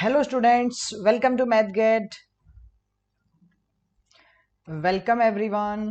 Hello students, welcome to Mathgate. Welcome everyone.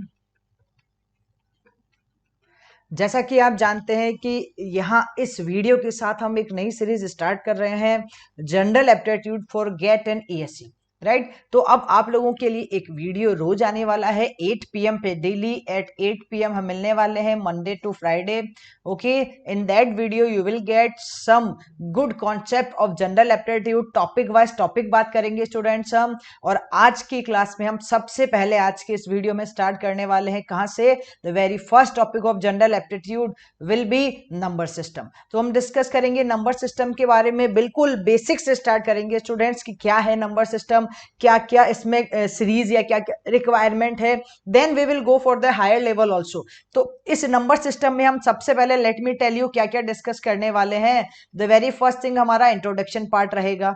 जैसा कि आप जानते हैं कि यहाँ इस वीडियो के साथ हम एक नई सीरीज स्टार्ट कर रहे हैं, general aptitude for GATE and ESC. Right, तो अब आप लोगों के लिए एक वीडियो रोज आने वाला है 8 PM पे, डेली एट 8 PM हम मिलने वाले हैं, Monday to Friday. Okay, in that video you will get some good concept of general aptitude, topic wise topic बात करेंगे स्टूडेंट्स हम। और आज की क्लास में हम सबसे पहले आज के इस वीडियो में स्टार्ट करने वाले हैं कहाँ से? The very first topic of general aptitude will be number system. तो हम डिस्कस करेंगे नंबर सिस्टम के बारे में, बिल्कुल बेसिक से स्टार्ट करेंगे स्टूडेंट्स कि क्या है नंबर सिस्टम, क्या क्या इसमें सीरीज या क्या क्या रिक्वायरमेंट है। Then we will go for the higher level also. तो इस नंबर सिस्टम में हम सबसे पहले लेट मी टेल यू क्या क्या डिस्कस करने वाले हैं। द वेरी फर्स्ट थिंग हमारा इंट्रोडक्शन पार्ट रहेगा।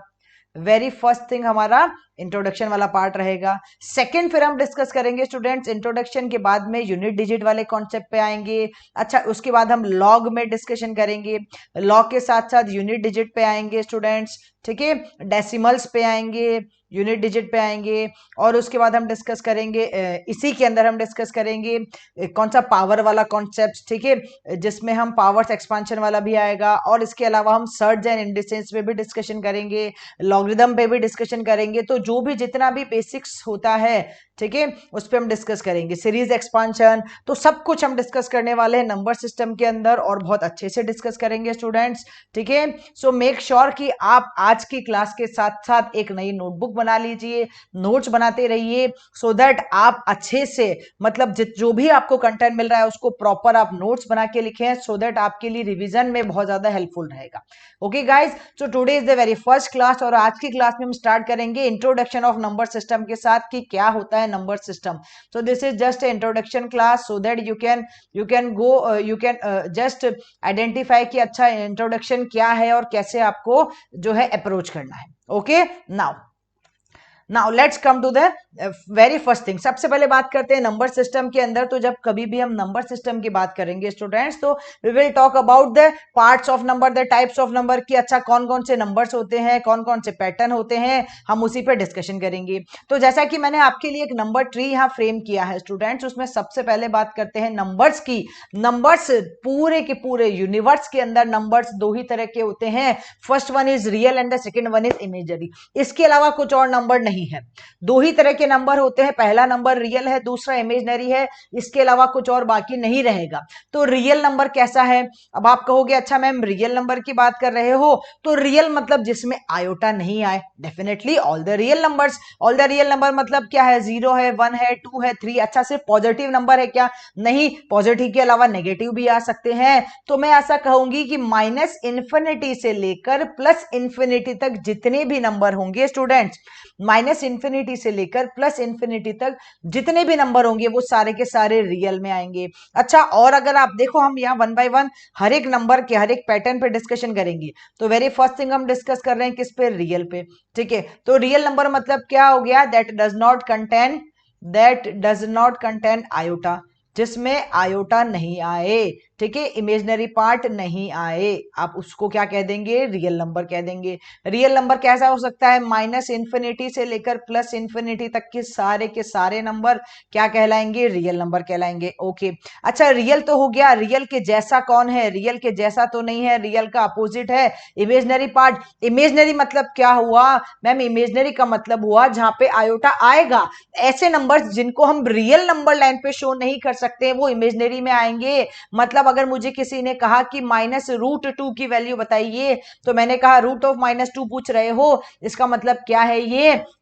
वेरी फर्स्ट थिंग हमारा इंट्रोडक्शन वाला पार्ट रहेगा। सेकंड फिर हम डिस्कस करेंगे स्टूडेंट्स, इंट्रोडक्शन के बाद में यूनिट डिजिट वाले कॉन्सेप्ट पे आएंगे। अच्छा, उसके बाद हम लॉग में डिस्कशन करेंगे, लॉग के साथ साथ यूनिट डिजिट पे आएंगे स्टूडेंट्स। ठीक है, डेसिमल्स पे आएंगे, यूनिट डिजिट पे आएंगे। और उसके बाद हम डिस्कस करेंगे, इसी के अंदर हम डिस्कस करेंगे कौन सा पावर वाला कॉन्सेप्ट, ठीक है, जिसमें हम पावर्स एक्सपांशन वाला भी आएगा। और इसके अलावा हम सर्ज एंड इंडिसेंस पे भी डिस्कशन करेंगे, लॉगरिदम पे भी डिस्कशन करेंगे। तो जो भी जितना भी बेसिक्स होता है, ठीक है, उस पर हम डिस्कस करेंगे, सीरीज एक्सपांशन, तो सब कुछ हम डिस्कस करने वाले हैं नंबर सिस्टम के अंदर और बहुत अच्छे से डिस्कस करेंगे स्टूडेंट्स। ठीक है, सो मेक श्योर कि आप आज की क्लास के साथ साथ एक नई नोटबुक बना लीजिए, नोट्स बनाते रहिए, सो दैट आप अच्छे से मतलब जो भी आपको कंटेंट मिल रहा है उसको प्रॉपर आप नोट्स बना के लिखें, सो दैट आपके लिए रिवीजन में बहुत ज्यादा हेल्पफुल रहेगा। Okay guys, so today is the very first class और आज की क्लास में हम स्टार्ट करेंगे इंट्रोडक्शन ऑफ नंबर सिस्टम के साथ कि क्या होता है number system. So this is just introduction class so that you can just identify कि अच्छा इंट्रोडक्शन क्या है और कैसे आपको जो है अप्रोच करना है। Okay, now let's come to the very first thing. सबसे पहले बात करते हैं नंबर सिस्टम के अंदर। तो जब कभी भी हम नंबर सिस्टम की बात करेंगे स्टूडेंट्स, तो we will talk about the parts of number, the types of number, कि अच्छा कौन कौन से नंबर्स होते हैं, कौन कौन से पैटर्न होते हैं, हम उसी पर डिस्कशन करेंगे। तो जैसा कि मैंने आपके लिए एक नंबर ट्री यहाँ फ्रेम किया है स्टूडेंट्स, उसमें सबसे पहले बात करते हैं नंबर्स की। नंबर्स पूरे के पूरे यूनिवर्स के अंदर नंबर्स दो ही तरह के होते हैं, first one is real and the second one is imagery. इसके अलावा कुछ और नंबर नहीं है, दो ही तरह के नंबर होते हैं, पहला नंबर रियल है, दूसरा इमेजनरी है, इसके अलावा कुछ और बाकी नहीं रहेगा। तो रियल नंबर कैसा है? अब आप कहोगे अच्छा मैम रियल नंबर की बात कर रहे हो, तो रियल मतलब जिसमें आयोटा नहीं आए। Definitely all the real numbers. All the real number मतलब क्या है? 0 है, 1 है, 2 है, 3। अच्छा, सिर्फ पॉजिटिव नंबर है क्या? नहीं, पॉजिटिव के अलावा नेगेटिव भी आ सकते हैं। तो मैं ऐसा कहूंगी कि माइनस इंफिनिटी से लेकर प्लस इंफिनिटी तक जितने भी नंबर होंगे स्टूडेंट्स, माइनस इंफिनिटी से लेकर प्लस इंफिनिटी तक जितने भी नंबर होंगे वो सारे के सारे रियल में आएंगे। अच्छा, और अगर आप देखो हम यहाँ वन बाय वन हर एक नंबर के हर एक पैटर्न पे डिस्कशन करेंगे। तो वेरी फर्स्ट थिंग हम डिस्कस कर रहे हैं किस पे? रियल पे। ठीक है, तो रियल नंबर मतलब क्या हो गया? That does not contain iota, जिसमें आयोटा नहीं आए। ठीक है, इमेजनरी पार्ट नहीं आए, आप उसको क्या कह देंगे? रियल नंबर कह देंगे। रियल नंबर कैसा हो सकता है? माइनस इंफिनिटी से लेकर प्लस इंफिनिटी तक के सारे नंबर क्या कहलाएंगे? रियल नंबर कहलाएंगे। ओके, अच्छा रियल तो हो गया, रियल के जैसा कौन है? रियल के जैसा तो नहीं है, रियल का अपोजिट है इमेजनरी पार्ट। इमेजनरी मतलब क्या हुआ मैम? इमेजनरी का मतलब हुआ जहां पे आयोटा आएगा। ऐसे नंबर्स जिनको हम रियल नंबर लाइन पे शो नहीं कर सकते वो इमेजनरी में आएंगे। मतलब अगर मुझे किसी ने कहा कि -√2 की वैल्यू बताइए, तो मैंने कहा √2 पूछ रहे हो, इसका मतलब क्या है?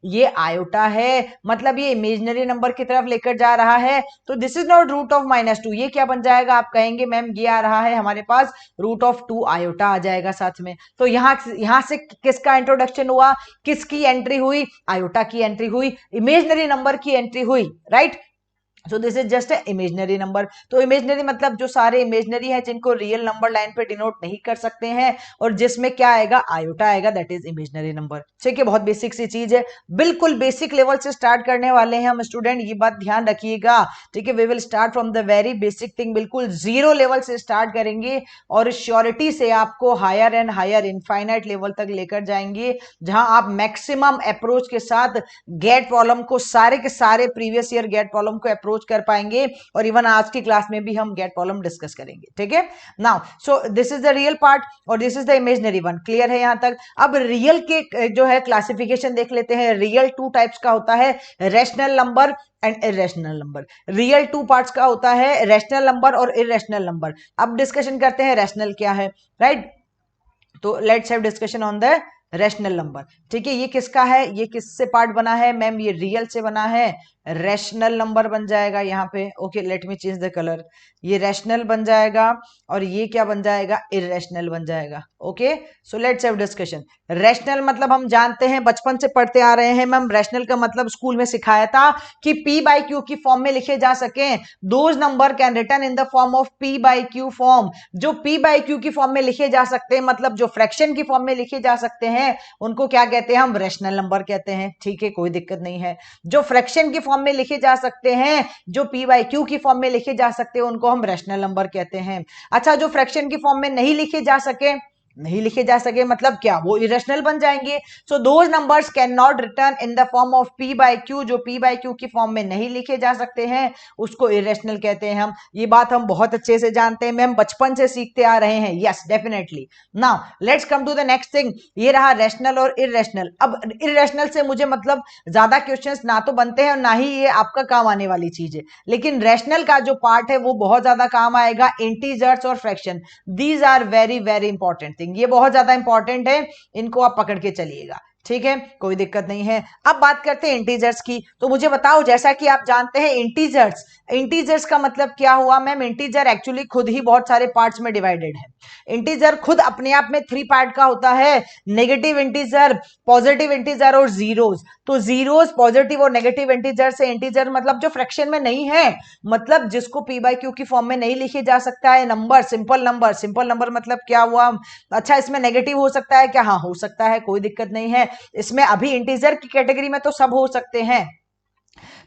ये आयोटा है, मतलब ये इमेजनरी नंबर की तरफ लेकर जा रहा है। तो दिस इज नॉट √2। ये क्या बन जाएगा? आप कहेंगे मैम ये आ रहा है हमारे पास √2 आयोटा आ जाएगा साथ में। तो यहां से किसका इंट्रोडक्शन हुआ? किसकी एंट्री हुई? आयोटा की एंट्री हुई, इमेजनरी नंबर की एंट्री हुई। Right, so this is just a imaginary number. तो इमेजनरी मतलब जो सारे इमेजनरी है जिनको रियल नंबर लाइन पे डिनोट नहीं कर सकते हैं और जिसमें क्या आएगा, आयोटा आएगा, दैट इज इमेजनरी नंबर। ठीक है, बहुत बेसिक सी चीज है, बिल्कुल बेसिक लेवल से स्टार्ट करने वाले हैं हम स्टूडेंट, ये बात ध्यान रखिएगा। ठीक है, we will start from the very basic thing, बिल्कुल जीरो लेवल से स्टार्ट करेंगे और श्योरिटी से आपको higher and higher infinite level तक लेकर जाएंगे, जहां आप मैक्सिमम अप्रोच के साथ गेट प्रॉब्लम को, सारे के सारे प्रीवियस ईयर गेट प्रॉब्लम को अप्रोच कर पाएंगे। और इवन आज की क्लास में भी हम गेट प्रॉब्लम डिस्कस करेंगे। ठीक है, now so this is the real part और this is the imaginary one. Clear है यहां तक? अब रियल के जो है क्लासिफिकेशन देख लेते हैं। रियल टू टाइप्स का होता है, rational number and irrational number. Real two parts का होता है, रैशनल नंबर और इरेशनल नंबर। अब डिस्कशन करते हैं रैशनल क्या है, राइट? तो let's have discussion on the rational number. ठीक है, ये किसका है, ये किससे पार्ट बना है मैम? ये रियल से बना है, रैशनल नंबर बन जाएगा यहाँ पे। Okay, let me change the colour. ये रैशनल बन जाएगा और ये क्या बन जाएगा, इरेशनल बन जाएगा। Okay, so let's have discussion. Rational मतलब हम जानते हैं, बचपन से पढ़ते आ रहे हैं मैम, रैशनल का मतलब स्कूल में सिखाया था कि पी बाई क्यू की फॉर्म में लिखे जा सके। Those number can return in the form of P by Q form. जो पी बाई क्यू की फॉर्म में लिखे जा सकते हैं, मतलब जो फ्रैक्शन की फॉर्म में लिखे जा सकते हैं, उनको क्या कहते हैं, हम रैशनल नंबर कहते हैं। ठीक है, कोई दिक्कत नहीं है। जो फ्रैक्शन की फॉर्म में लिखे जा सकते हैं, जो पी बाई क्यू की फॉर्म में लिखे जा सकते हैं, उनको हम रैशनल नंबर कहते हैं। अच्छा, जो फ्रैक्शन की फॉर्म में नहीं लिखे जा सके, नहीं लिखे जा सके मतलब क्या, वो इरेशनल बन जाएंगे। So those numbers can not return in the form of P by Q. जो पी बाई क्यू की फॉर्म में नहीं लिखे जा सकते हैं उसको इरेशनल कहते हैं हम। ये बात हम बहुत अच्छे से जानते हैं मैम, बचपन से सीखते आ रहे हैं। Yes, definitely. Now let's come to the next thing. ये रहा रैशनल और इरेशनल। अब इरेशनल से मुझे मतलब ज्यादा क्वेश्चंस ना तो बनते हैं और ना ही ये आपका काम आने वाली चीज है, लेकिन रैशनल का जो पार्ट है वो बहुत ज्यादा काम आएगा। इंटीजर्स और fraction, these are very very important thing. ये बहुत ज्यादा इंपॉर्टेंट है, इनको आप पकड़ के चलिएगा। ठीक है, कोई दिक्कत नहीं है। अब बात करते हैं इंटीजर्स की। तो मुझे बताओ, जैसा कि आप जानते हैं इंटीजर्स, इंटीजर्स का मतलब क्या हुआ मैम? इंटीजर एक्चुअली खुद ही बहुत सारे पार्ट्स में डिवाइडेड है। इंटीजर खुद अपने आप में 3 पार्ट का होता है, नेगेटिव इंटीजर, पॉजिटिव इंटीजर और जीरोस। तो जीरोस, पॉजिटिव और नेगेटिव इंटीजर से इंटीजर मतलब जो फ्रैक्शन में नहीं है, मतलब जिसको पी बाई क्यू की फॉर्म में नहीं लिखे जा सकता है। Number, simple number. Simple number मतलब क्या हुआ? अच्छा, इसमें नेगेटिव हो सकता है क्या? हाँ, हो सकता है, कोई दिक्कत नहीं है। इसमें अभी इंटीजर की कैटेगरी में तो सब हो सकते हैं।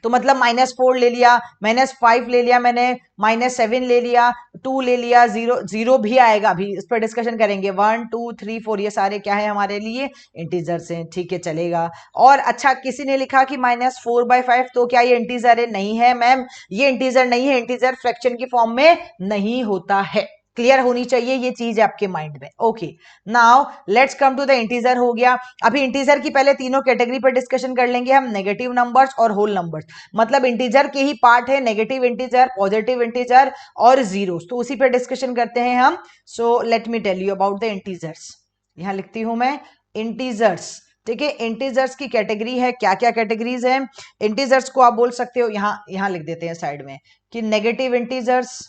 तो मतलब -4 ले लिया, -5 ले लिया मैंने, -7 ले लिया, 2 ले लिया, 0 भी आएगा। अभी इस पर डिस्कशन करेंगे। 1 2 3 4 ये सारे क्या है हमारे लिए? इंटीजर्स हैं। ठीक है, चलेगा। और अच्छा, किसी ने लिखा कि -4/5, तो क्या ये इंटीजर है? नहीं है मैम, ये इंटीजर नहीं है। इंटीजर फ्रैक्शन की फॉर्म में नहीं होता है। क्लियर होनी चाहिए ये चीज आपके माइंड में। Okay, now let's come to the integer. हो गया। अभी इंटीजर की पहले तीनों कैटेगरी पर डिस्कशन कर लेंगे हम, नेगेटिव नंबर्स और होल नंबर्स। मतलब इंटीजर के ही पार्ट है, नेगेटिव इंटीजर, पॉजिटिव इंटीजर और जीरोस। तो उसी पर डिस्कशन करते हैं हम। So let me tell you about the integers. यहां लिखती हूं मैं इंटीजर्स। ठीक है, इंटीजर्स की कैटेगरी है, क्या क्या कैटेगरीज है इंटीजर्स को आप बोल सकते हो। यहां लिख देते हैं साइड में कि नेगेटिव इंटीजर्स,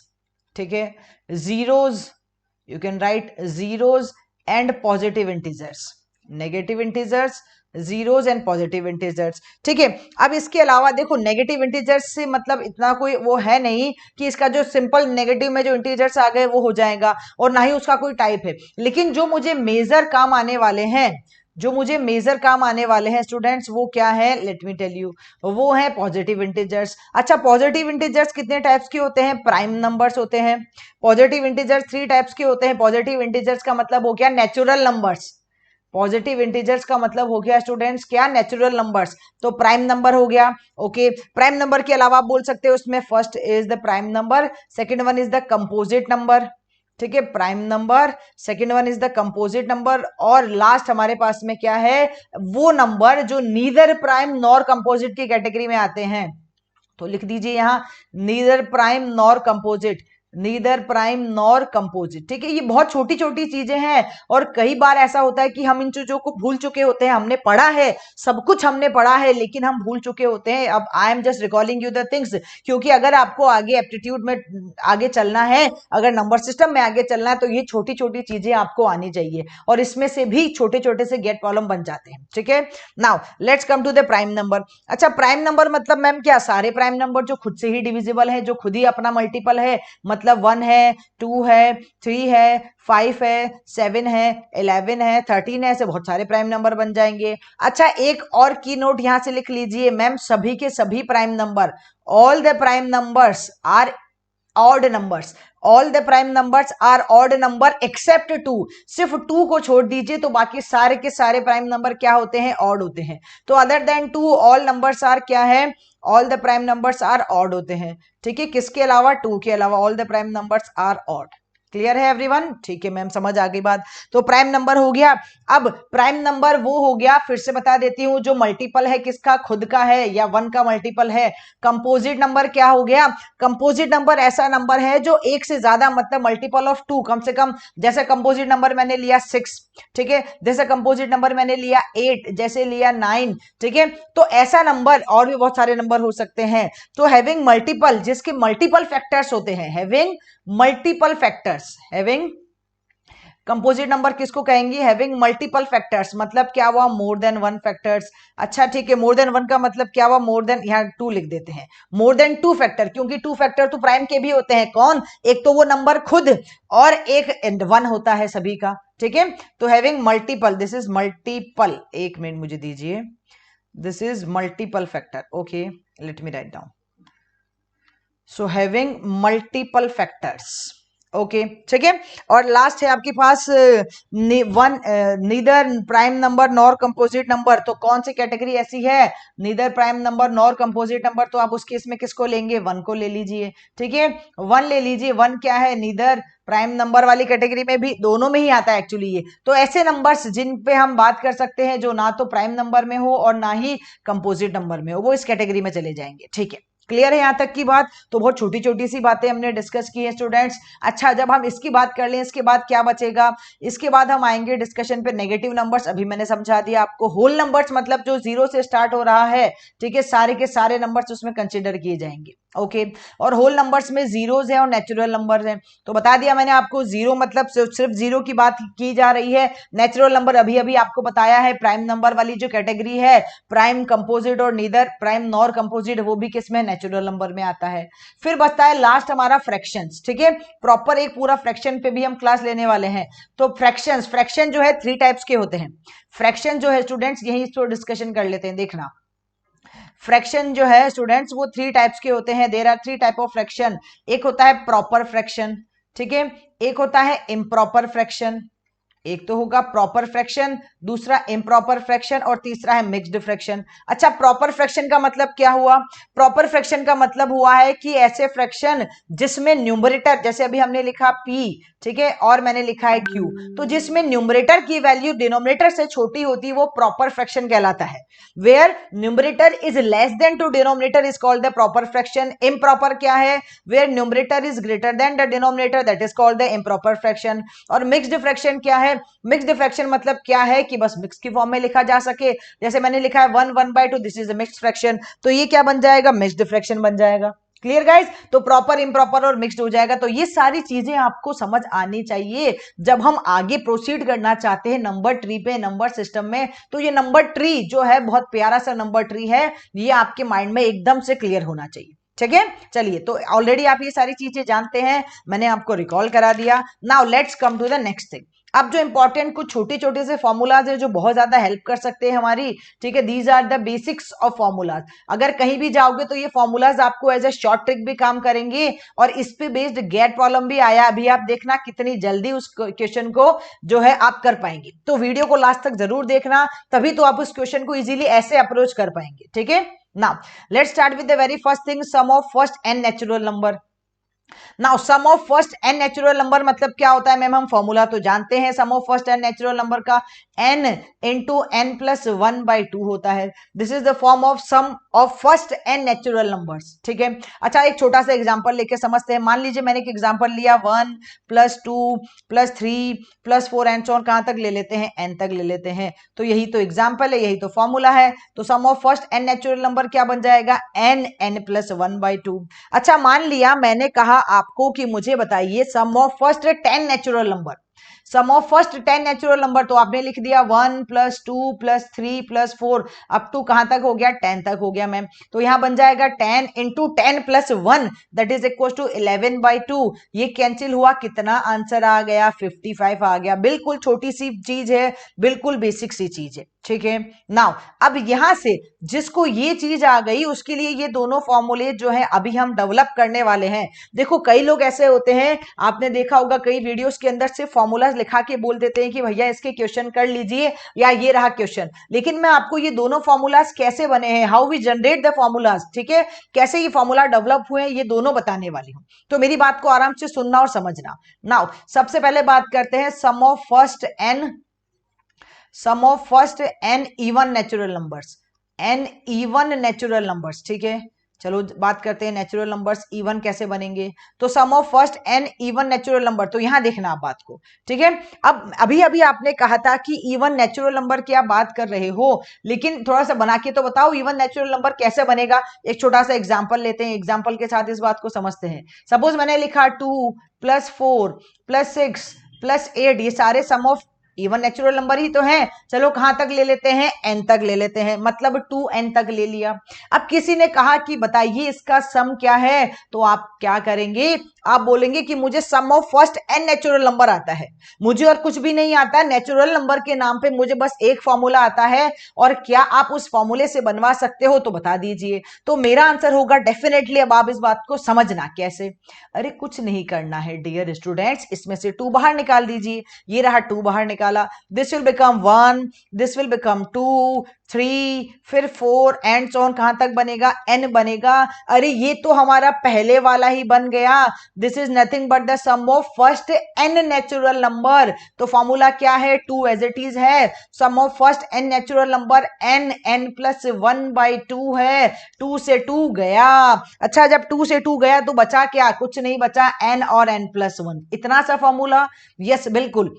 ठीक है, zeros, you can write zeros and positive integers. Negative integers, zeros and positive integers. ठीक है, अब इसके अलावा देखो, नेगेटिव इंटीजर्स से मतलब इतना कोई वो है नहीं कि इसका जो सिंपल नेगेटिव में जो इंटीजर्स आ गए वो हो जाएगा, और ना ही उसका कोई टाइप है। लेकिन जो मुझे मेजर काम आने वाले हैं, जो मुझे मेजर काम आने वाले हैं स्टूडेंट्स, वो क्या है? लेट मी टेल यू, वो है पॉजिटिव इंटीजर्स। अच्छा, पॉजिटिव इंटीजर्स कितने टाइप्स के होते हैं? प्राइम नंबर्स होते हैं। पॉजिटिव इंटीजर्स 3 टाइप्स के होते हैं। पॉजिटिव इंटीजर्स का मतलब हो गया नेचुरल नंबर्स। पॉजिटिव इंटीजर्स का मतलब हो गया स्टूडेंट्स क्या? Natural numbers. तो प्राइम नंबर हो गया। ओके, प्राइम नंबर के अलावा आप बोल सकते हो इसमें first is the prime number, second one is the composite number. ठीक है, prime number, second one is the composite number, और लास्ट हमारे पास में क्या है? वो नंबर जो neither prime nor composite key category में आते हैं। तो लिख दीजिए यहां neither prime nor composite. Neither prime nor composite. ठीक है, ये बहुत छोटी छोटी चीजें हैं और कई बार ऐसा होता है कि हम इन चीजों को भूल चुके होते हैं। हमने पढ़ा है, सब कुछ हमने पढ़ा है, लेकिन हम भूल चुके होते हैं। अब I am just recalling you the things, क्योंकि अगर आपको आगे एप्टीट्यूड में आगे चलना है, अगर नंबर सिस्टम में आगे चलना है, तो ये छोटी छोटी चीजें आपको आनी चाहिए और इसमें से भी छोटे छोटे से गेट प्रॉब्लम बन जाते हैं। ठीक है, now let's come to the prime number. अच्छा, प्राइम नंबर मतलब मैम क्या? सारे प्राइम नंबर जो खुद से ही डिविजिबल है, जो खुद ही अपना मल्टीपल है, मतलब 1 है, 2 है, 3 है, 5 है, 7 है, 11 है, 13 है, ऐसे बहुत सारे प्राइम नंबर बन जाएंगे। अच्छा, एक और की नोट यहां से लिख लीजिए मैम, सभी के सभी prime number, all the prime numbers are odd numbers, all the prime numbers are odd number except 2, सिर्फ 2 को छोड़ दीजिए तो बाकी सारे के सारे प्राइम नंबर क्या होते हैं? ऑड होते हैं। तो other than 2 all numbers are क्या है? All the prime numbers are odd होते हैं। ठीक है, किसके अलावा? 2 के अलावा all the prime numbers are odd. Clear है एवरीवन? ठीक है मैम, समझ आ गई बात। तो प्राइम नंबर हो गया। अब प्राइम नंबर वो हो गया, फिर से बता देती हूं, जो मल्टीपल है किसका? खुद का है या 1 का मल्टीपल है। कंपोजिट नंबर क्या हो गया? कंपोजिट नंबर ऐसा नंबर है जो एक से ज्यादा, मतलब मल्टीपल ऑफ 2 कम से कम। जैसे कंपोजिट नंबर मैंने लिया 6, ठीक है, जैसे कंपोजिट नंबर मैंने लिया 8, जैसे लिया 9, ठीक है। तो ऐसा नंबर, और भी बहुत सारे नंबर हो सकते हैं। तो हैविंग मल्टीपल, जिसके मल्टीपल फैक्टर्स होते हैं, having multiple factors, having composite number किसको कहेंगे? हैविंग मल्टीपल फैक्टर्स, मतलब क्या हुआ? More than 1 factors. अच्छा ठीक है, मोर देन 1 का मतलब क्या हुआ? मोर देन, यहां 2 लिख देते हैं, मोर देन 2 फैक्टर, क्योंकि 2 फैक्टर तो प्राइम के भी होते हैं। कौन? एक तो वो नंबर खुद, और एक 1 होता है सभी का। ठीक है, तो having multiple, this is multiple, एक मिनट मुझे दीजिए, this is multiple factor. Okay, let me write down. So having multiple factors, okay, ठीक है। और लास्ट है आपके पास neither prime number nor composite number. तो कौन सी कैटेगरी ऐसी है? Neither prime number nor composite number. तो आप उस केस में किसको लेंगे? 1 को ले लीजिए। ठीक है, 1 ले लीजिए। 1 क्या है? नीदर प्राइम नंबर वाली कैटेगरी में भी, दोनों में ही आता है एक्चुअली ये। तो ऐसे नंबर्स जिन पे हम बात कर सकते हैं, जो ना तो प्राइम नंबर में हो और ना ही कंपोजिट नंबर में हो, वो इस कैटेगरी में चले जाएंगे। ठीक है, क्लियर है यहां तक की बात? तो बहुत छोटी छोटी सी बातें हमने डिस्कस की है स्टूडेंट्स। अच्छा, जब हम इसकी बात कर लें, इसके बाद क्या बचेगा? इसके बाद हम आएंगे डिस्कशन पे नेगेटिव नंबर्स। अभी मैंने समझा दिया आपको। होल नंबर्स मतलब जो 0 से स्टार्ट हो रहा है, ठीक है, सारे के सारे नंबर्स उसमें कंसिडर किए जाएंगे। ओके, और होल नंबर्स में जीरोज है और नेचुरल नंबर्स हैं। तो बता दिया मैंने आपको, जीरो मतलब सिर्फ जीरो की बात की जा रही है। नेचुरल नंबर अभी अभी आपको बताया है, प्राइम नंबर वाली जो कैटेगरी है, प्राइम, कंपोजिट और नीदर प्राइम नॉर कंपोजिट, वो भी किसमें? नेचुरल नंबर में आता है। फिर बचता है लास्ट हमारा फ्रैक्शंस। ठीक है, प्रॉपर एक पूरा फ्रैक्शन पे भी हम क्लास लेने वाले हैं। तो फ्रैक्शंस, फ्रैक्शन जो है 3 टाइप्स के होते हैं। फ्रैक्शन जो है स्टूडेंट्स, यही इसको डिस्कशन कर लेते हैं, देखना। फ्रैक्शन जो है स्टूडेंट्स, वो 3 टाइप्स के होते हैं। There are 3 type of fraction. एक होता है प्रॉपर फ्रैक्शन, ठीक है, एक होता है इम्प्रॉपर फ्रैक्शन। एक तो होगा प्रॉपर फ्रैक्शन, दूसरा इम्प्रॉपर फ्रैक्शन और तीसरा है मिक्स्ड फ्रैक्शन। अच्छा, प्रॉपर फ्रैक्शन का मतलब क्या हुआ? प्रॉपर फ्रैक्शन का मतलब हुआ है कि ऐसे फ्रैक्शन जिसमें न्यूमरेटर, जैसे अभी हमने लिखा p, ठीक है, और मैंने लिखा है q, तो जिसमें न्यूमरेटर की वैल्यू डिनोमिनेटर से छोटी होती है, वो प्रॉपर फ्रैक्शन कहलाता है। Where numerator is less than to denominator is called the proper fraction. Improper क्या है? Where numerator is greater than the denominator, that is called the improper fraction. और मिक्स्ड फ्रैक्शन क्या है? मिक्स्ड फ्रैक्शन मतलब क्या है कि बस मिक्स की फॉर्म में लिखा जा सके। जैसे मैंने लिखा है 1/2, this is a mixed fraction, तो ये क्या बन जाएगा? मिक्स्ड फ्रैक्शन बन जाएगा। Clear guys? तो प्रॉपर, इम्प्रॉपर और मिक्स्ड हो जाएगा। तो ये सारी चीजें आपको समझ आनी चाहिए जब हम आगे प्रोसीड करना चाहते हैं नंबर ट्री पे, नंबर सिस्टम में। तो ये नंबर ट्री जो है, बहुत प्यारा सा नंबर ट्री है, ये आपके माइंड में एकदम से क्लियर होना चाहिए। ठीक है, चलिए, तो ऑलरेडी आप ये सारी चीजें जानते हैं, मैंने आपको रिकॉल करा दिया। Now let's come to the next thing. अब जो इंपॉर्टेंट कुछ छोटे छोटे से फॉर्मूलाज है जो बहुत ज्यादा हेल्प कर सकते हैं हमारी, ठीक है, these are the basics of formulas. अगर कहीं भी जाओगे तो ये फॉर्मूलाज आपको एज ए शॉर्ट ट्रिक भी काम करेंगे, और इस पे बेस्ड गेट प्रॉब्लम भी आया अभी, आप देखना कितनी जल्दी उस क्वेश्चन को जो है आप कर पाएंगे। तो वीडियो को लास्ट तक जरूर देखना, तभी तो आप उस क्वेश्चन को इजीली ऐसे अप्रोच कर पाएंगे। ठीक है, now let's start with the very first thing, sum of first n natural number. Now sum of first N natural number मतलब क्या होता है मैम, हम फॉर्मूला तो जानते हैं sum of first N natural number का, n इंटू एन प्लस 1/2 होता है। This is the form of sum of first N natural numbers, ठीक है। अच्छा एक छोटा सा एग्जांपल लेके समझते हैं। मान लीजिए मैंने एक एग्जांपल लिया 1 + 2 + 3 + 4 एंड सो ऑन, कहां तक ले लेते हैं, n तक ले लेते हैं। तो यही तो एग्जांपल है, यही तो फॉर्मूला है। तो sum of first N natural number क्या बन जाएगा, n प्लस 1/2। अच्छा मान लिया मैंने कहा आपको कि मुझे बताइए sum of first 10 natural number, sum of first 10 natural number, तो आपने लिख दिया 1 + 2 + 3 + 4 अप टू कहां तक हो गया, 10 तक हो गया मैम। तो यहां बन जाएगा 10 into 10 + 1 that is equal to 11/2। ये कैंसिल हुआ, कितना आंसर आ गया, 55 आ गया। बिल्कुल छोटी सी चीज है, बिल्कुल बेसिक सी चीज है, ठीक है। नाउ अब यहां से जिसको ये चीज आ गई उसके लिए ये दोनों फॉर्मूले जो है अभी हम डेवलप करने वाले हैं। देखो कई लोग ऐसे होते हैं, आपने देखा होगा कई वीडियोस के अंदर सिर्फ फॉर्मूला लिखा के बोल देते हैं कि भैया इसके क्वेश्चन कर लीजिए या ये रहा क्वेश्चन, लेकिन मैं आपको ये दोनों फॉर्मूलाज कैसे बने हैं, how we generate the formulas, ठीक है, कैसे ये फॉर्मूला डेवलप हुए हैं, ये दोनों बताने वाली हूं। तो मेरी बात को आराम से सुनना और समझना। नाउ सबसे पहले बात करते हैं sum of first n even natural numbers, n even natural numbers, ठीक है। चलो बात करते हैं नेचुरल नंबर्स इवन कैसे बनेंगे। तो sum of first n even natural number, तो यहां देखना आप बात को, ठीक है। अब अभी अभी आपने कहा था कि इवन नेचुरल नंबर की आप बात कर रहे हो, लेकिन थोड़ा सा बना के तो बताओ इवन नेचुरल नंबर कैसे बनेगा। एक छोटा सा एग्जांपल लेते हैं, एग्जांपल के साथ इस बात को समझते हैं। सपोज मैंने लिखा 2 + 4 + 6 + 8, ये सारे सम ऑफ इवन नेचुरल नंबर ही तो हैं। चलो कहां तक ले लेते हैं, n तक ले लेते हैं, मतलब 2n तक ले लिया। अब किसी ने कहा कि बताइए इसका सम क्या है, तो आप क्या करेंगे, आप बोलेंगे कि मुझे sum of first n natural number आता है, मुझे और कुछ भी नहीं आता, नेचुरल नंबर के नाम पे मुझे बस एक फॉर्मूला आता है, और क्या आप उस फॉर्मूले से बनवा सकते हो तो बता दीजिए। तो मेरा आंसर होगा डेफिनेटली। अब आप इस बात को समझना कैसे, अरे कुछ नहीं करना है डियर स्टूडेंट्स, इसमें से 2 बाहर निकाल दीजिए, ये रहा 2 बाहर निकाला, this will become 1, this will become 2, 3, फिर 4 एंड सो ऑन, कहां तक बनेगा, n बनेगा। अरे ये तो हमारा पहले वाला ही बन गया, this is nothing but the sum of first n natural number. तो फॉर्मूला क्या है, 2 एज इट इज है, sum of first n natural number n plus 1/2 है। 2 से 2 गया। अच्छा जब 2 से 2 गया तो बचा क्या, कुछ नहीं बचा, n और n+1, इतना सा फॉर्मूला। यस बिल्कुल,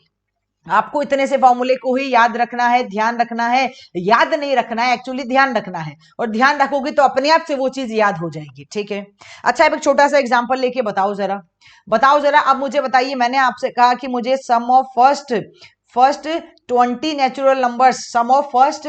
आपको इतने से फॉर्मूले को ही याद रखना है, ध्यान रखना है, याद नहीं रखना है एक्चुअली, ध्यान रखना है, और ध्यान रखोगे तो अपने आप से वो चीज याद हो जाएगी, ठीक है। अच्छा अब एक छोटा सा एग्जांपल लेके बताओ जरा, बताओ जरा। अब मुझे बताइए, मैंने आपसे कहा कि मुझे sum of first 20 natural numbers, sum of first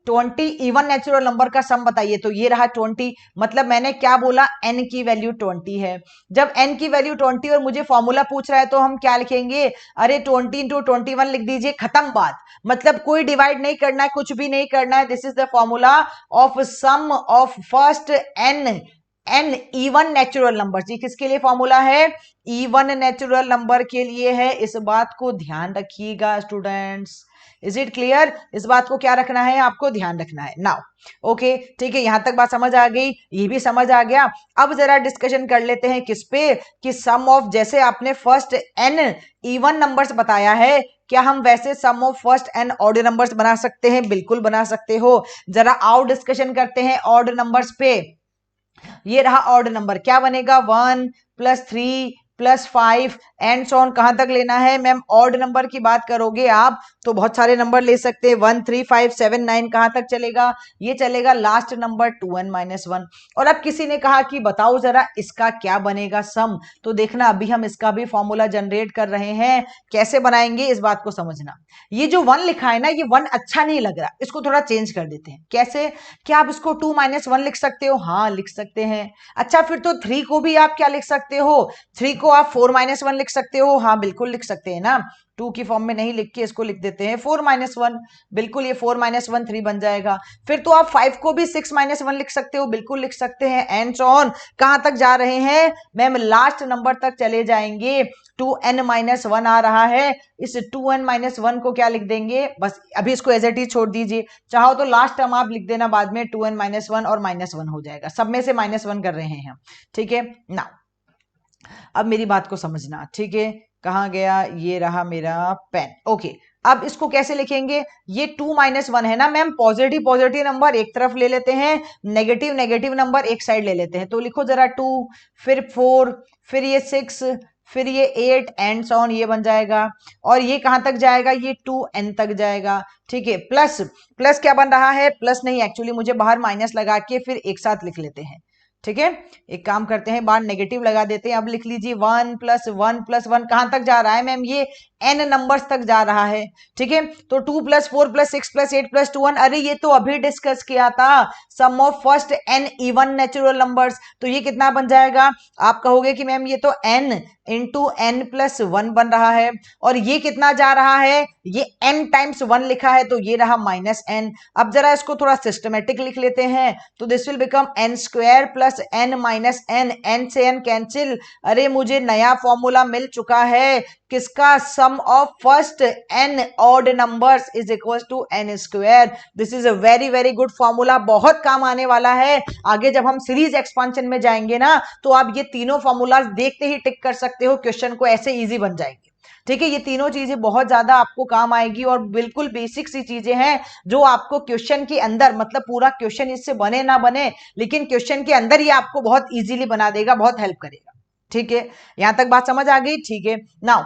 20 even natural number का सम बताइए। तो ये रहा 20, मतलब मैंने क्या बोला, n की वैल्यू 20 है। जब n की वैल्यू 20 और मुझे फॉर्मूला पूछ रहा है तो हम क्या लिखेंगे, अरे 20 × 21 लिख दीजिए, खत्म बात। मतलब कोई डिवाइड नहीं करना है, कुछ भी नहीं करना है। This is the formula of sum of first n even natural number. जी किसके लिए फॉर्मूला है, इवन नेचुरल नंबर के लिए है। इस बात को ध्यान रखिएगा स्टूडेंट्स, इज इट क्लियर, इस बात को क्या रखना है, आपको ध्यान रखना है। नाउ ओके ठीक है, यहां तक बात समझ आ गई, ये भी समझ आ गया। अब जरा डिस्कशन कर लेते हैं किस पे, कि सम ऑफ, जैसे आपने फर्स्ट n इवन नंबर्स बताया है, क्या हम वैसे sum of first n odd numbers बना सकते हैं, बिल्कुल बना सकते हो। जरा आओ डिस्कशन करते हैं ऑड नंबर्स पे। ये रहा ऑड नंबर, क्या बनेगा, 1 + 3 + 5 एंड सो ऑन, कहां तक लेना है मैम, ऑड नंबर की बात करोगे आप तो बहुत सारे नंबर ले सकते हैं, 1 3 5 7 9, कहां तक चलेगा, ये चलेगा लास्ट नंबर 2n - 1। और अब किसी ने कहा कि बताओ जरा इसका क्या बनेगा सम, तो देखना अभी हम इसका भी फॉर्मूला जनरेट कर रहे हैं, कैसे बनाएंगे इस बात को समझना। ये जो 1 लिखा है ना, ये 1 अच्छा नहीं लग रहा, इसको थोड़ा चेंज कर देते हैं। कैसे, क्या आप इसको 2 - 1 लिख सकते हो, हाँ लिख सकते हैं। अच्छा फिर तो 3 को भी आप क्या लिख सकते हो, 3 को को आप 4 - 1 लिख सकते हो, हाँ बिल्कुल लिख सकते हैं ना, 2 की फॉर्म में नहीं लिख के इसको लिख देते हैं 4 - 1, बिल्कुल ये 4 - 1 3 बन जाएगा। फिर तो आप 5 को भी 6 - 1 लिख सकते हो, बिल्कुल लिख सकते हैं, एंड सो ऑन। कहां तक जा रहे हैं मैम, लास्ट नंबर तक चले जाएंगे, 2n - 1 आ रहा है, इस 2n - 1 को क्या लिख देंगे, बस अभी इसको एज इट इज छोड़ दीजिए, चाहो तो लास्ट टर्म आप लिख देना बाद में, 2n - 1 और -1 हो जाएगा, सब में से -1 कर रहे हैं हम, ठीक है ना। अब मेरी बात को समझना, ठीक है, कहां गया, ये रहा मेरा पेन, ओके। अब इसको कैसे लिखेंगे, ये 2 - 1 है ना मैम, पॉजिटिव पॉजिटिव नंबर एक तरफ ले लेते हैं, नेगेटिव नेगेटिव नंबर एक साइड ले लेते हैं, तो लिखो जरा 2, फिर 4, फिर ये 6, फिर ये 8 एंड सो ऑन, ये बन जाएगा। और ये कहां तक जाएगा, ये 2n तक जाएगा, ठीक है। प्लस प्लस क्या बन रहा है, प्लस नहीं, एक्चुअली मुझे बाहर माइनस लगा के फिर एक साथ लिख लेते हैं, ठीक है। एक काम करते हैं, बाहर नेगेटिव लगा देते हैं, अब लिख लीजिए 1 + 1 + 1 कहां तक जा रहा है मैम, ये n नंबर्स तक जा रहा है, ठीक है। तो 2 + 4 + 6 + 8 + 2 1, अरे ये तो अभी डिस्कस किया था, sum of first n even natural numbers, तो ये कितना बन जाएगा, आप कहोगे कि मैम ये तो n × n + 1 बन रहा है, और ये कितना जा रहा है, ये n × 1 लिखा है, तो ये रहा -n। अब जरा इसको थोड़ा सिस्टमेटिक लिख लेते हैं, तो this will become n² + n - n, n से n कैंसिल, अरे मुझे नया फॉर्मूला मिल चुका है, किसका, sum of first n odd numbers is equal to n²। This is a very very good formula, बहुत काम आने वाला है आगे जब हम सीरीज एक्सपांशन में जाएंगे ना, तो आप ये तीनों फॉर्मूलाज देखते ही टिक कर सकते हो, क्वेश्चन को ऐसे इजी बन जाएंगे, ठीक है। ये तीनों चीजें बहुत ज्यादा आपको काम आएगी, और बिल्कुल बेसिक सी चीजें हैं जो आपको क्वेश्चन के अंदर, मतलब पूरा क्वेश्चन इससे बने ना बने, लेकिन क्वेश्चन के अंदर ये आपको बहुत इजीली बना देगा, बहुत हेल्प करेगा, ठीक है। यहां तक बात समझ आ गई, ठीक है। नाउ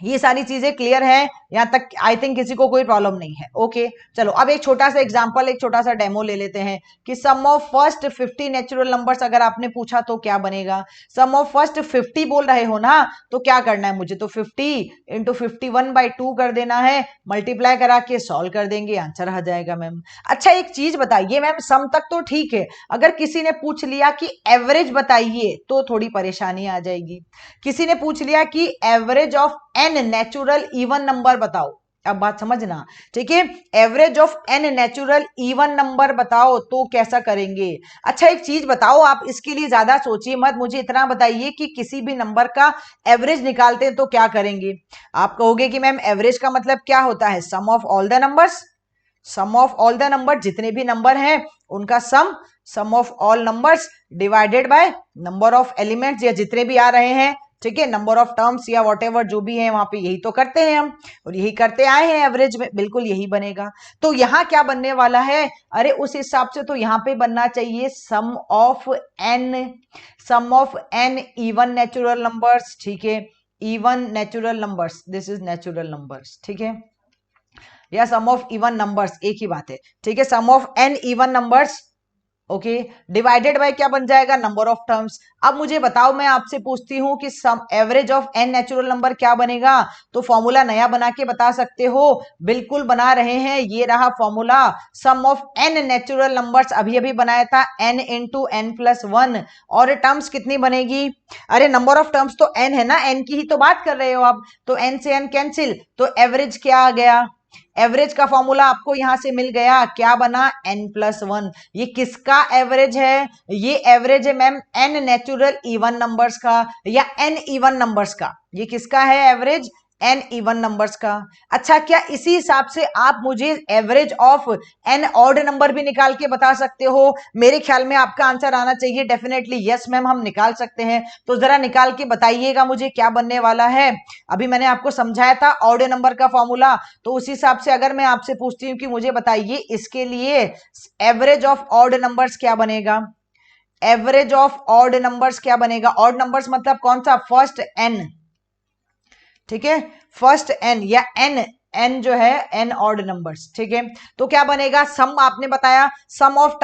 ये सारी चीजें क्लियर है, यहां तक आई थिंक किसी को कोई प्रॉब्लम नहीं है, ओके। चलो अब एक छोटा सा एग्जांपल, एक छोटा सा डेमो ले लेते हैं कि sum of first 50 natural numbers अगर आपने पूछा तो क्या बनेगा। सम ऑफ फर्स्ट 50 बोल रहे हो ना, तो क्या करना है मुझे, तो 50 × 51/2 कर देना है, मल्टीप्लाई करा के सॉल्व कर देंगे, आंसर आ जाएगा मैम। अच्छा एक चीज बताइए मैम, सम तक तो ठीक है, अगर किसी ने पूछ लिया कि एवरेज बताइए तो थोड़ी परेशानी आ जाएगी। किसी ने पूछ लिया कि average of n natural even number बताओ, अब बात समझना, ठीक है, average of n natural even number बताओ तो कैसा करेंगे। अच्छा एक चीज बताओ, आप इसके लिए ज्यादा सोचिए मत, मुझे इतना बताइए कि किसी भी नंबर का एवरेज निकालते हैं तो क्या करेंगे। आप कहोगे कि मैम एवरेज का मतलब क्या होता है, sum of all the numbers, sum of all the number, जितने भी नंबर हैं उनका sum of all numbers divided by number of elements, या जितने भी आ रहे हैं, ठीक है, नंबर ऑफ टर्म्स या व्हाटएवर जो भी है वहां पे यही तो करते हैं हम, और यही करते आए हैं एवरेज में, बिल्कुल यही बनेगा। तो यहां क्या बनने वाला है, अरे उस हिसाब से तो यहां पे बनना चाहिए sum of n even natural numbers, ठीक है, even natural numbers, this is natural numbers, ठीक है, या सम ऑफ इवन नंबर्स, एक ही बात है, ठीक है, sum of n even numbers, okay, divided by क्या बन जाएगा, नंबर ऑफ टर्म्स। अब मुझे बताओ, मैं आपसे पूछती हूं कि sum average of n natural number क्या बनेगा, तो फॉर्मूला नया बना के बता सकते हो, बिल्कुल बना रहे हैं, ये रहा formula, sum of n natural numbers अभी अभी बनाया था n × n + 1, और टर्म्स कितनी बनेगी, अरे नंबर ऑफ टर्म्स तो n है ना, n की ही तो बात कर रहे हो आप, तो n से n कैंसिल, तो एवरेज क्या आ गया, एवरेज का फॉर्मूला आपको यहां से मिल गया, क्या बना, n + 1। ये किसका एवरेज है, ये एवरेज है ma'am n natural even numbers का, या n इवन नंबर्स का, ये किसका है एवरेज, n इवन नंबर्स का। अच्छा क्या इसी हिसाब से आप मुझे average of n odd number भी निकाल के बता सकते हो, मेरे ख्याल में आपका आंसर आना चाहिए डेफिनेटली यस मैम, हम निकाल सकते हैं, तो जरा निकाल के बताइएगा मुझे क्या बनने वाला है। अभी मैंने आपको समझाया था ऑड नंबर का फॉर्मूला, तो उस हिसाब से अगर मैं आपसे पूछती हूँ कि मुझे बताइए इसके लिए एवरेज ऑफ ऑड नंबर्स क्या बनेगा, एवरेज ऑफ ऑड नंबर्स क्या बनेगा, ऑड नंबर्स मतलब कौन सा, फर्स्ट n, ठीक है, फर्स्ट n या n n जो है n ऑड नंबर्स, ठीक है। तो क्या बनेगा, सम आपने बताया सम ऑफ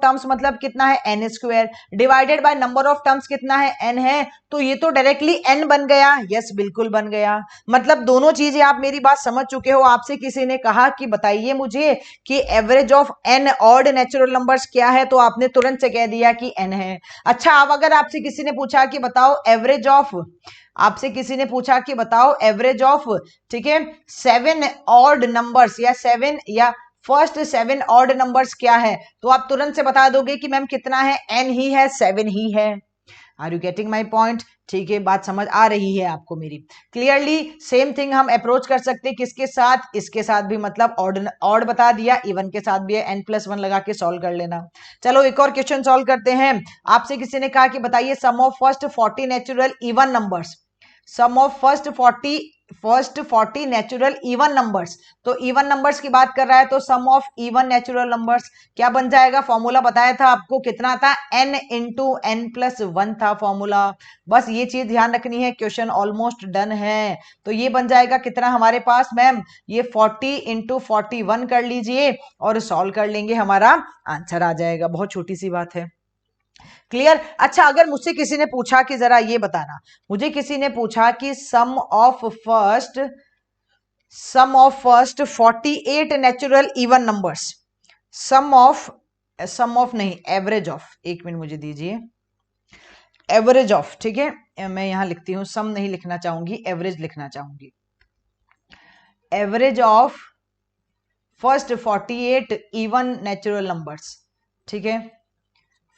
टर्म्स मतलब कितना है n square divided by number of terms कितना है n है, तो ये तो डायरेक्टली n बन गया। यस बिल्कुल बन गया। मतलब दोनों चीजें आप मेरी बात समझ चुके हो। आपसे किसी ने कहा कि बताइए मुझे कि average of n odd natural numbers क्या है, तो आपने तुरंत से कह दिया कि n है। अच्छा, अब अगर आपसे किसी ने पूछा कि बताओ एवरेज ऑफ, आपसे किसी ने पूछा कि बताओ एवरेज ऑफ, ठीक है, 7 ऑड नंबर्स या 7 या फर्स्ट 7 ऑड नंबर्स क्या है, तो आप तुरंत से बता दोगे कि मैम कितना है, n ही है, 7 ही है। Are you getting my point? ठीक है, बात समझ आ रही है आपको मेरी क्लियरली। सेम थिंग हम अप्रोच कर सकते हैं किसके साथ, इसके साथ भी, मतलब ऑड बता दिया, इवन के साथ भी है, n+1 लगा के सॉल्व कर लेना। चलो एक और क्वेश्चन सॉल्व करते हैं। आपसे किसी ने कहा कि बताइए sum of first 40 natural even numbers, sum of first 40 natural even numbers, तो इवन नंबर्स की बात कर रहा है, तो sum of even natural numbers क्या बन जाएगा, फॉर्मूला बताया था आपको कितना था, n इंटू n+1 था फॉर्मूला। बस ये चीज ध्यान रखनी है, क्वेश्चन ऑलमोस्ट डन है। तो ये बन जाएगा कितना हमारे पास मैम, ये 40 इंटू 41 कर लीजिए और सॉल्व कर लेंगे, हमारा आंसर आ जाएगा। बहुत छोटी सी बात है, क्लियर। अच्छा, अगर मुझसे किसी ने पूछा कि जरा ये बताना, मुझे किसी ने पूछा कि sum of first 48 natural even numbers, sum of नहीं, एवरेज ऑफ, एक मिनट मुझे दीजिए, एवरेज ऑफ, ठीक है, मैं यहां लिखती हूं, सम नहीं लिखना चाहूंगी, एवरेज लिखना चाहूंगी। Average of first 48 even natural numbers, ठीक है,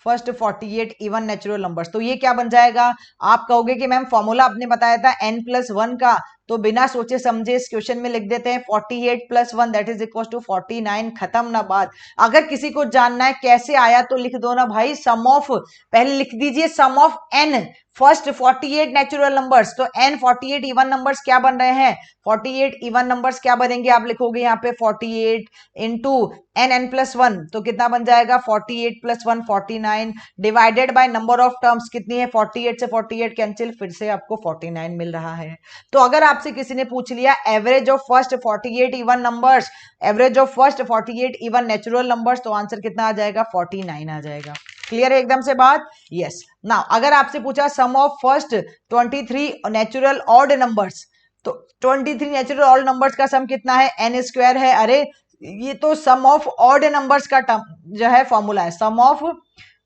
फर्स्ट 48 इवन नेचुरल नंबर्स, तो ये क्या बन जाएगा, आप कहोगे कि मैम फॉर्मूला आपने बताया था n+1 का, तो बिना सोचे समझे इस क्वेश्चन में लिख देते हैं 48 + 1 दैट इज इक्वल टू 49, खत्म ना बात। अगर किसी को जानना है कैसे आया तो लिख दो ना भाई, सम ऑफ, पहले लिख दीजिए sum of n first 48 natural numbers, तो n 48 इवन नंबर्स क्या बन रहे हैं, 48 इवन नंबर्स क्या बनेंगे, आप लिखोगे यहाँ पे 48 इंटू n+1, तो कितना बन जाएगा 48 + 1 49 divided by number of terms कितनी है, 48 से 48 कैंसिल, फिर से आपको 49 मिल रहा है। तो अगर आपसे किसी ने पूछ लिया average of first 48 even numbers, average of first 48 even natural numbers, तो आंसर कितना आ जाएगा, 49 आ जाएगा। क्लियर है एकदम से बात? यस। नाउ अगर आपसे पूछा sum of first 23 natural odd numbers, तो 23 नेचुरल ऑड नंबर्स का सम कितना है, n स्क्वायर है। अरे ये तो सम ऑफ ऑड नंबर्स का टर्म जो है फॉर्मूला है, सम ऑफ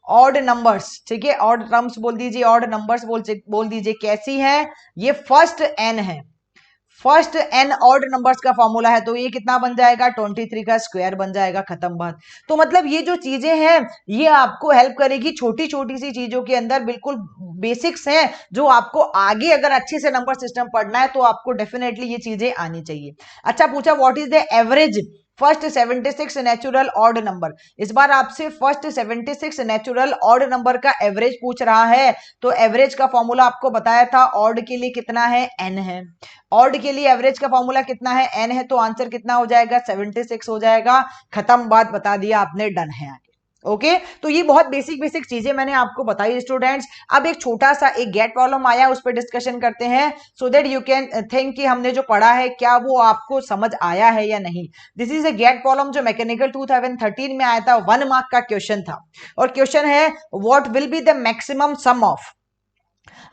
ऑड नंबर्स, ठीक है, ऑड टर्म्स बोल दीजिए, ऑड नंबर्स बोल दीजिए, कैसी है ये, फर्स्ट n है, फर्स्ट n ऑड नंबर्स का फॉर्मूला है, तो ये कितना बन जाएगा, 23 का स्क्वायर बन जाएगा, खत्म बात। तो मतलब ये जो चीजें हैं ये आपको हेल्प करेगी, छोटी छोटी सी चीजों के अंदर बिल्कुल बेसिक्स हैं, जो आपको आगे अगर अच्छे से नंबर सिस्टम पढ़ना है तो आपको डेफिनेटली ये चीजें आनी चाहिए। अच्छा, पूछा what is the average first 76 natural odd number, इस बार आपसे फर्स्ट 76 नेचुरल ऑड नंबर का एवरेज पूछ रहा है, तो एवरेज का फॉर्मूला आपको बताया था, ऑड के लिए कितना है, n है, ऑड के लिए एवरेज का फॉर्मूला कितना है, n है, तो आंसर कितना हो जाएगा, 76 हो जाएगा, खत्म बात, बता दिया आपने, डन है आगे। ओके, तो ये बहुत बेसिक चीजें मैंने आपको बताई स्टूडेंट्स। अब एक छोटा सा एक गेट प्रॉब्लम आया, उस पर डिस्कशन करते हैं, so that you can think कि हमने जो पढ़ा है क्या वो आपको समझ आया है या नहीं। This is a GATE problem जो मैकेनिकल 2013 में आया था, 1 मार्क का क्वेश्चन था, और क्वेश्चन है what will be the maximum sum of,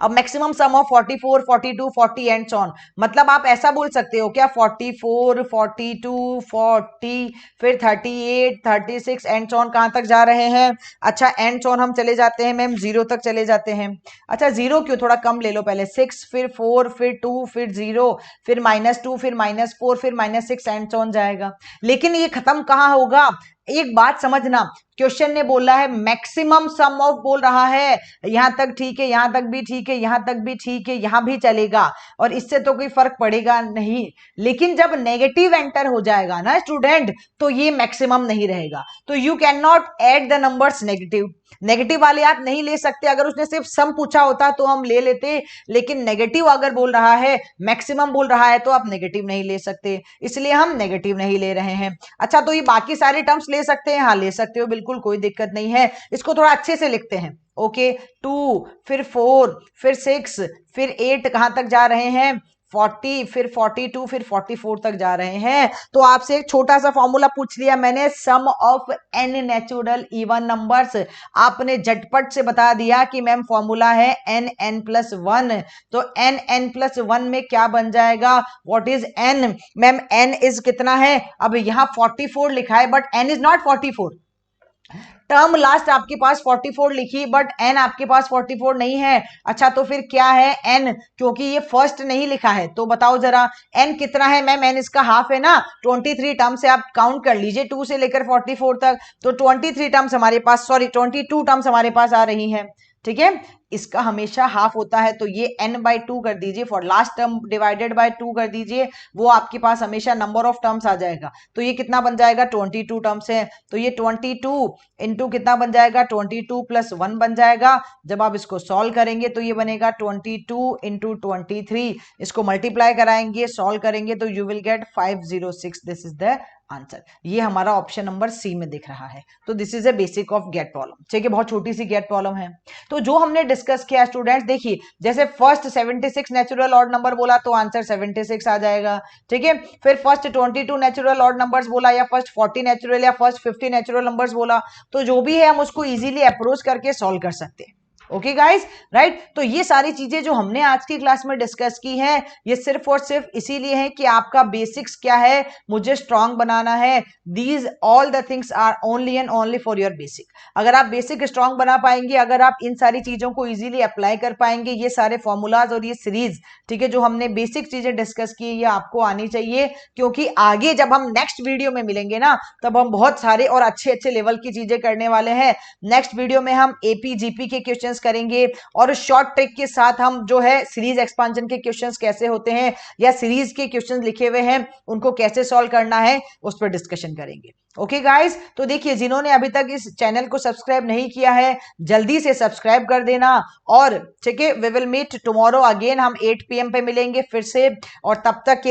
अब maximum sum of 44 42 40 and so on, मतलब आप ऐसा बोल सकते हो क्या, 44 42 40 फिर 38 36 एंड सो ऑन, कहां तक जा रहे हैं, अच्छा एंड सो ऑन हम चले जाते हैं मैम 0 तक चले जाते हैं। अच्छा 0 क्यों, थोड़ा कम ले लो, पहले 6 फिर 4 फिर 2 फिर 0 फिर -2 फिर -4 फिर -6 एंड सो ऑन जाएगा। लेकिन ये खत्म कहां होगा, एक बात समझना, क्वेश्चन ने बोला है मैक्सिमम सम ऑफ बोल रहा है, यहां तक ठीक है, यहां तक भी ठीक है, यहां तक भी ठीक है, यहां भी चलेगा, और इससे तो कोई फर्क पड़ेगा नहीं। लेकिन जब नेगेटिव एंटर हो जाएगा ना स्टूडेंट, तो ये मैक्सिमम नहीं रहेगा, तो you can not add the numbers negative, negative वाले आप नहीं ले सकते। अगर उसने सिर्फ सम पूछा होता तो हम ले लेते, लेकिन नेगेटिव अगर बोल रहा है, मैक्सिमम बोल रहा है, तो आप नेगेटिव नहीं ले सकते, इसलिए हम नेगेटिव नहीं ले रहे हैं। अच्छा, तो ये बाकी सारे टर्म्स ले सकते हैं, हाँ ले सकते हो, बिल्कुल कोई दिक्कत नहीं है। इसको थोड़ा अच्छे से लिखते हैं, ओके, 2 फिर 4 फिर 6 फिर 8 कहां तक जा रहे हैं, 40, फिर 42, फिर 44 तक जा रहे हैं। तो आपसे एक छोटा सा फॉर्मूला पूछ लिया मैंने, sum of n natural even numbers. आपने झटपट से बता दिया कि मैम फॉर्मूला है n+1। तो n+1 में क्या बन जाएगा, what is n? Ma'am n is कितना है, अब यहां 44 लिखा है but n is not 44। Term last आपके पास 44 लिखी बट n आपके पास 44 नहीं है। अच्छा तो फिर क्या है n, क्योंकि ये फर्स्ट नहीं लिखा है। तो बताओ जरा n कितना है मैम, n इसका हाफ है ना। 23 टर्म से आप काउंट कर लीजिए 2 से लेकर 44 तक, तो 23 टर्म्स हमारे पास, सॉरी 22 टर्म्स हमारे पास आ रही है। ठीक है, इसका हमेशा हाफ होता है, तो ये n/2 कर दीजिए, for last term divided by 2 कर दीजिए, वो आपके पास हमेशा नंबर ऑफ टर्म्स आ जाएगा। तो ये कितना बन जाएगा, 22 टर्म्स है, तो ये 22 इंटू कितना बन जाएगा, 22 + 1 बन जाएगा। जब आप इसको सॉल्व करेंगे तो ये बनेगा 22 इंटू 23, इसको मल्टीप्लाई कराएंगे, सॉल्व करेंगे तो you will gate 506। This is the answer. ये हमारा ऑप्शन नंबर सी में दिख रहा है। तो this is a basic of GATE problem. ठीक है, बहुत छोटी सी गेट प्रॉब्लम है। तो जो हमने डिस्कस किया स्टूडेंट्स, देखिए जैसे फर्स्ट 76 नेचुरल ऑड नंबर बोला तो आंसर 76 आ जाएगा। ठीक है, फिर फर्स्ट 22 नेचुरल ऑड नंबर्स बोला, या फर्स्ट 40 नेचुरल, या फर्स्ट 50 नेचुरल नंबर्स बोला, तो जो भी है हम उसको इजीली अप्रोच करके सॉल्व कर सकते हैं। Okay guys, right. तो ये सारी चीजें जो हमने आज की क्लास में डिस्कस की हैं, ये सिर्फ और सिर्फ इसीलिए है कि आपका बेसिक्स क्या है, मुझे स्ट्रांग बनाना है। These all the things are only and only for your basic. अगर आप बेसिक स्ट्रांग बना पाएंगे, अगर आप इन सारी चीजों को इजीली अप्लाई कर पाएंगे, ये सारे फॉर्मूलाज और ये सीरीज, ठीक है, जो हमने बेसिक चीजें डिस्कस की, ये आपको आनी चाहिए, क्योंकि आगे जब हम नेक्स्ट वीडियो में मिलेंगे ना, तब हम बहुत सारे और अच्छे अच्छे लेवल की चीजें करने वाले हैं। नेक्स्ट वीडियो में हम एपी जीपी के क्वेश्चंस करेंगे, और शॉर्ट ट्रिक के साथ हम जो है सीरीज एक्सपांशन के क्वेश्चंस कैसे होते हैं, या सीरीज के क्वेश्चंस लिखे हुए हैं उनको कैसे सॉल्व करना है, उस पर डिस्कशन करेंगे। ओके गाइस, तो देखिए जिन्होंने अभी तक इस चैनल को सब्सक्राइब नहीं किया है, जल्दी से सब्सक्राइब कर देना। और ठीक है, we will meet tomorrow again, हम 8 PM पे मिलेंगे फिर से, और तब तक के लिए